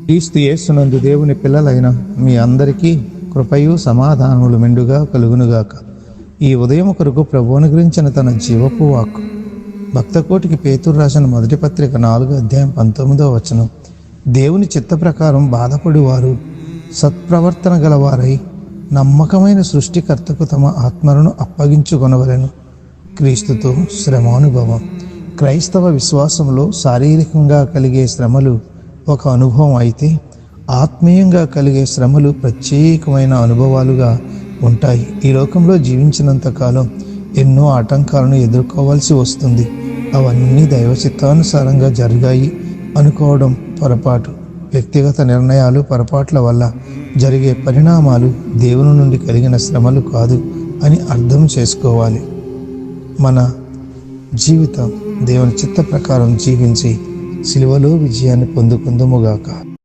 క్రీస్తు యేసునందు దేవుని పిల్లలైన మీ అందరికీ కృపయు సమాధానములు మెండుగా కలుగునుగాక. ఈ ఉదయం కొరకు ప్రభువుని గురించిన తన జీవపు వాక్కు. భక్తకోటికి పేతురు రాసిన మొదటి పత్రిక 4:19 దేవుని చిత్త ప్రకారం బాధపడువారు సత్ప్రవర్తన గలవారై నమ్మకమైన సృష్టికర్తకు తమ ఆత్మలను అప్పగించుకొనవలెను. క్రీస్తుతో శ్రమానుభవం. క్రైస్తవ విశ్వాసంలో శారీరకంగా కలిగే శ్రమలు ఒక అనుభవం అయితే, ఆత్మీయంగా కలిగే శ్రమలు ప్రత్యేకమైన అనుభవాలుగా ఉంటాయి. ఈ లోకంలో జీవించినంతకాలం ఎన్నో ఆటంకాలను ఎదుర్కోవాల్సి వస్తుంది. అవన్నీ దైవ చిత్తానుసారంగా జరిగాయి అనుకోవడం పొరపాటు. వ్యక్తిగత నిర్ణయాలు, పొరపాట్ల వల్ల జరిగే పరిణామాలు దేవుని నుండి కలిగిన శ్రమలు కాదు అని అర్థం చేసుకోవాలి. మన జీవితం దేవుని చిత్త ప్రకారం జీవించి సిలువలో విజయాన్ని పొందుకుందుముగాక.